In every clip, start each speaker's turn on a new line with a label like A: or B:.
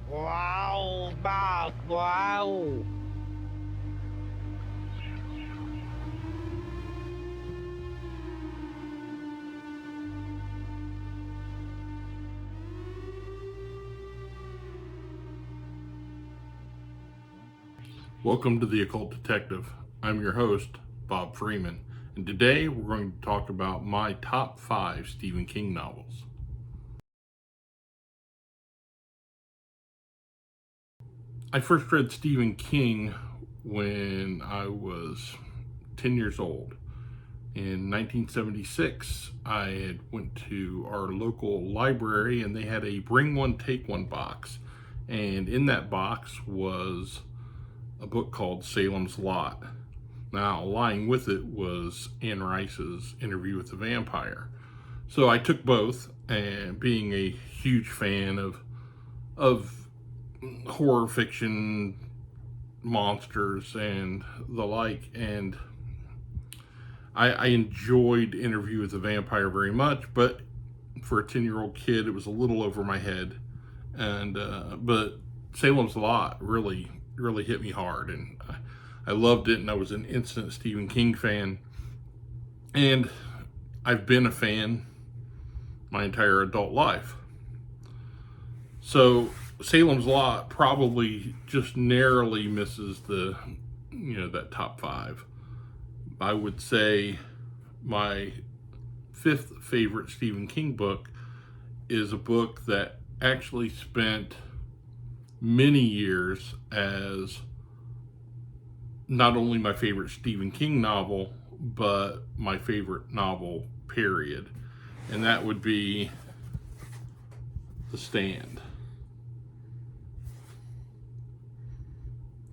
A: Wow, Bob, wow.
B: Welcome to The Occult Detective. I'm your host, Bob Freeman, and today we're going to talk about my top 5 Stephen King novels. I first read Stephen King when I was 10 years old. In 1976, I had went to our local library and they had a bring one, take one box. And in that box was a book called Salem's Lot. Now, lying with it was Anne Rice's Interview with the Vampire. So I took both, and being a huge fan of horror fiction, monsters, and the like, and I enjoyed Interview with the Vampire very much, but for a 10-year-old kid, it was a little over my head. And but Salem's Lot really hit me hard, and I loved it, and I was an instant Stephen King fan. And I've been a fan my entire adult life. So Salem's Lot probably just narrowly misses that top 5. I would say my 5th favorite Stephen King book is a book that actually spent many years as not only my favorite Stephen King novel, but my favorite novel, period. And that would be The Stand.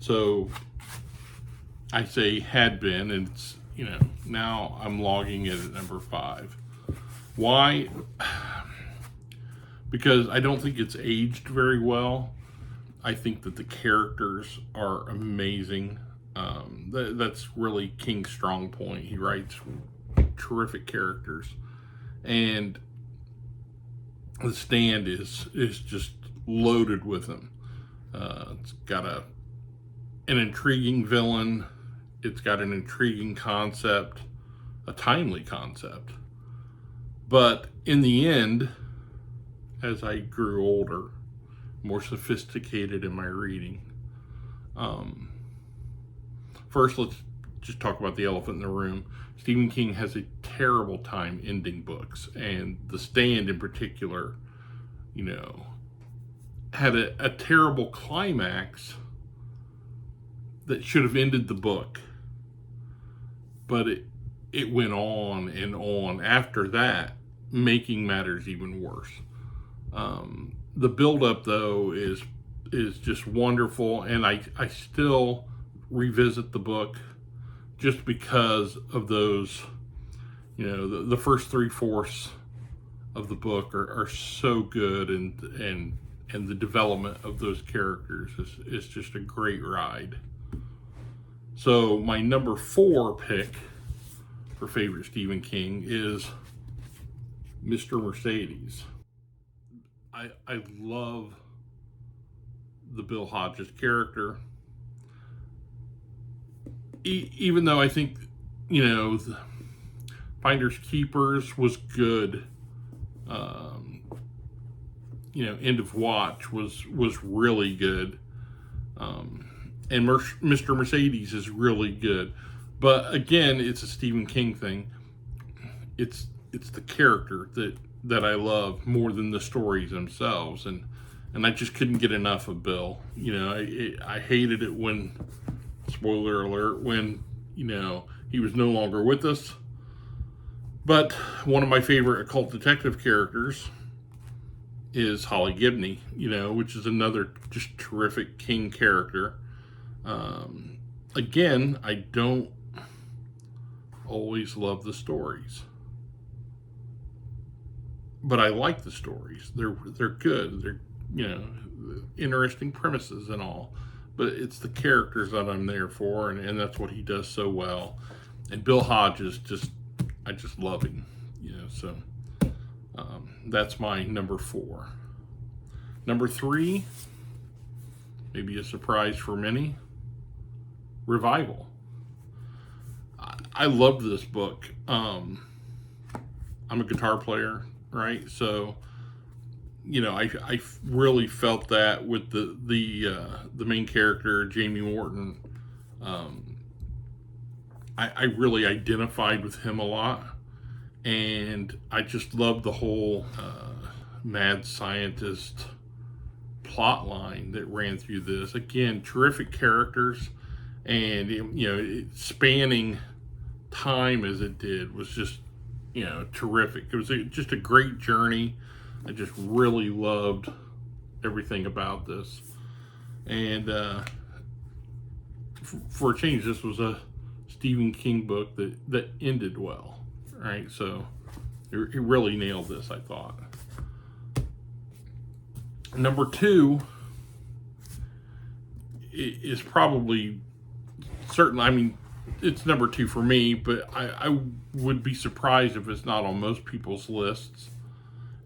B: So I say had been, and it's, now I'm logging it at number 5. Why? Because I don't think it's aged very well. I think that the characters are amazing. That's really King's strong point. He writes terrific characters, and The Stand is just loaded with them. It's got an intriguing villain. It's got an intriguing concept, a timely concept. But in the end, as I grew older, more sophisticated in my reading, first let's just talk about the elephant in the room. Stephen King has a terrible time ending books, and The Stand in particular, had a terrible climax that should have ended the book. But it went on and on after that, making matters even worse. The buildup, though, is just wonderful, and I still revisit the book just because of those. The first 3/4 of the book are so good, and the development of those characters is just a great ride. So my number 4 pick for favorite Stephen King is Mr. Mercedes. I love the Bill Hodges character. Even though I think, the Finders Keepers was good. End of Watch was really good. And Mr. Mercedes is really good. But again, it's a Stephen King thing. It's the character that I love more than the stories themselves, and I just couldn't get enough of Bill. I hated it when, spoiler alert, when he was no longer with us. But one of my favorite occult detective characters is Holly Gibney, which is another just terrific King character. Again, I don't always love the stories, but I like the stories. They're good. They're interesting premises and all, but it's the characters that I'm there for, and that's what he does so well. And Bill Hodges, I just love him. So That's my number 4. Number 3, maybe a surprise for many, Revival. I love this book. I'm a guitar player, right? So, I really felt that with the main character, Jamie Morton. I really identified with him a lot, and I just loved the whole mad scientist plot line that ran through this. Again, terrific characters, and spanning time as it did was just terrific. It was just a great journey. I just really loved everything about this, and for a change, this was a Stephen King book that ended well, right? So he really nailed this, I thought. Number 2 is probably certain. I mean, it's number 2 for me, but I would be surprised if it's not on most people's lists.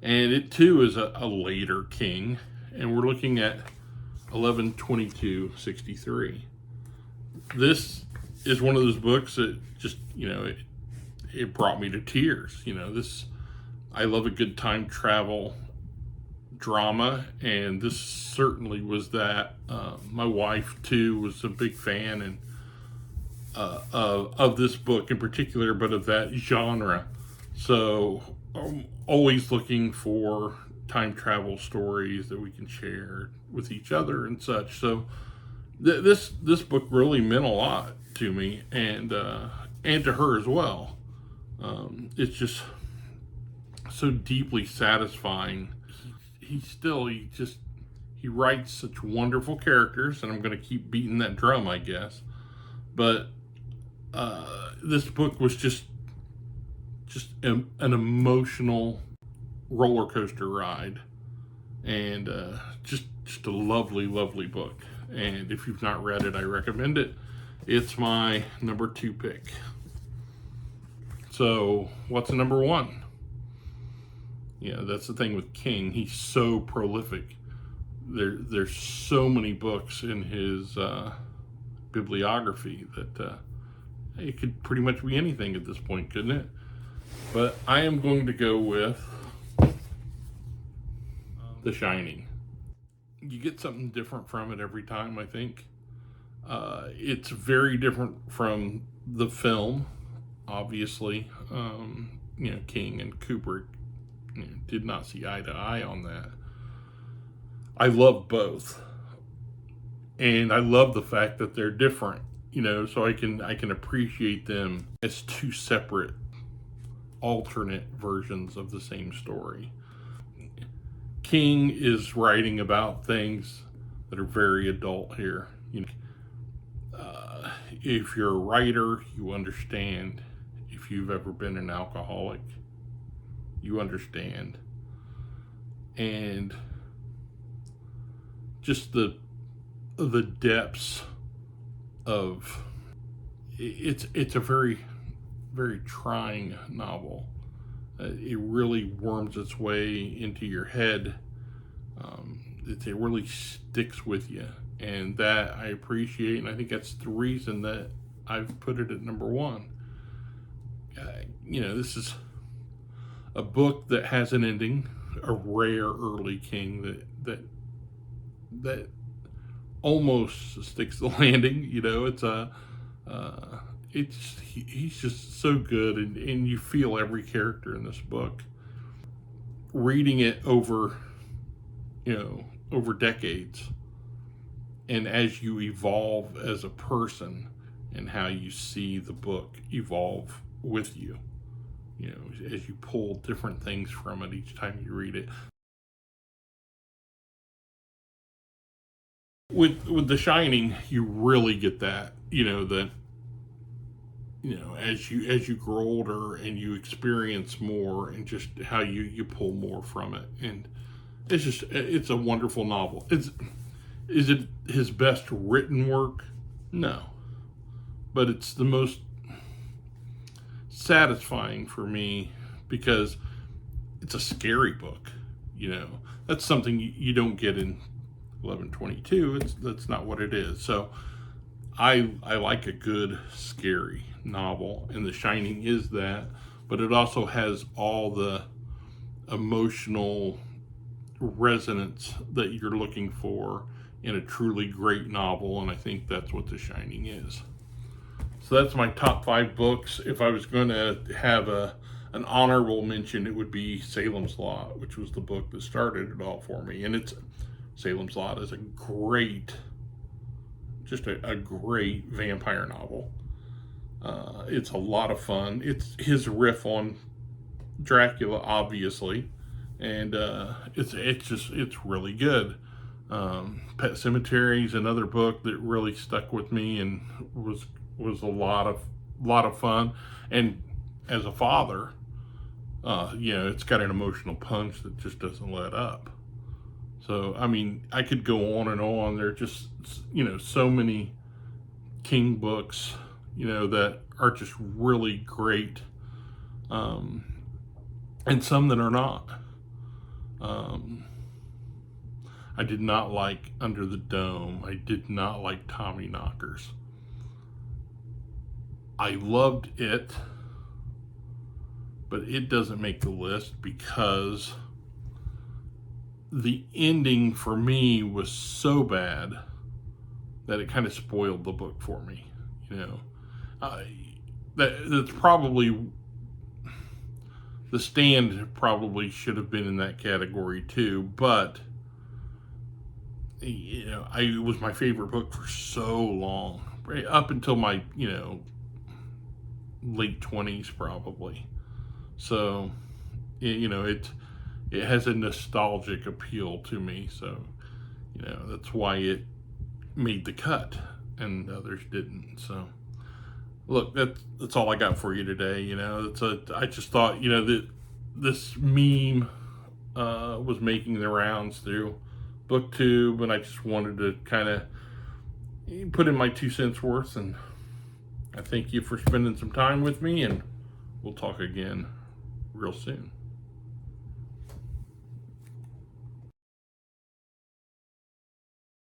B: And it too is a later King, and we're looking at 11/22/63. This is one of those books that just it brought me to tears. I love a good time travel drama, and this certainly was that. My wife too was a big fan and of this book in particular, but of that genre. So I'm always looking for time travel stories that we can share with each other and such. So this book really meant a lot to me, and to her as well. It's just so deeply satisfying. He writes such wonderful characters, and I'm going to keep beating that drum, I guess. But this book was just an emotional roller coaster ride, and just a lovely, lovely book. And if you've not read it, I recommend it. It's my number 2 pick. So what's the number 1? That's the thing with King. He's so prolific. There's so many books in his bibliography that it could pretty much be anything at this point, couldn't it? But I am going to go with The Shining. You get something different from it every time, I think. It's very different from the film, obviously. King and Kubrick did not see eye to eye on that. I love both, and I love the fact that they're different. So I can appreciate them as 2 separate, alternate versions of the same story. King is writing about things that are very adult here. If you're a writer, you understand. If you've ever been an alcoholic, you understand. And just the depths of it's a very, very trying novel. It really worms its way into your head. It really sticks with you, and that I appreciate, and I think that's the reason that I've put it at number 1. This is a book that has an ending, a rare early King that almost sticks the landing. He's just so good, and you feel every character in this book. Reading it over decades, and as you evolve as a person, and how you see the book evolve with you, as you pull different things from it each time you read it. With The Shining, you really get that, as you grow older and you experience more, and just how you pull more from it. And it's a wonderful novel. Is it his best written work? No. But it's the most satisfying for me, because it's a scary book. You know, that's something you don't get in 1122. That's not what it is. So I like a good scary novel, and The Shining is that, but it also has all the emotional resonance that you're looking for in a truly great novel, and I think that's what The Shining is. So that's my top 5 books. If I was going to have an honorable mention, it would be Salem's Lot, which was the book that started it all for me. And Salem's Lot is a great, just a great vampire novel. It's a lot of fun. It's his riff on Dracula, obviously, and it's really good. Pet Sematary is another book that really stuck with me and was a lot of fun. And as a father, it's got an emotional punch that just doesn't let up. So I mean, I could go on and on. There are just so many King books that are just really great, and some that are not. I did not like Under the Dome. I did not like Tommyknockers. I loved it, but it doesn't make the list because the ending for me was so bad that it kind of spoiled the book for me. That's probably, The Stand probably should have been in that category too, but it was my favorite book for so long, right up until my late 20s probably. So it has a nostalgic appeal to me, so that's why it made the cut and others didn't. So look, that's all I got for you today. I just thought that this meme was making the rounds through BookTube, and I just wanted to kind of put in my 2 cents worth, and I thank you for spending some time with me, and we'll talk again real soon.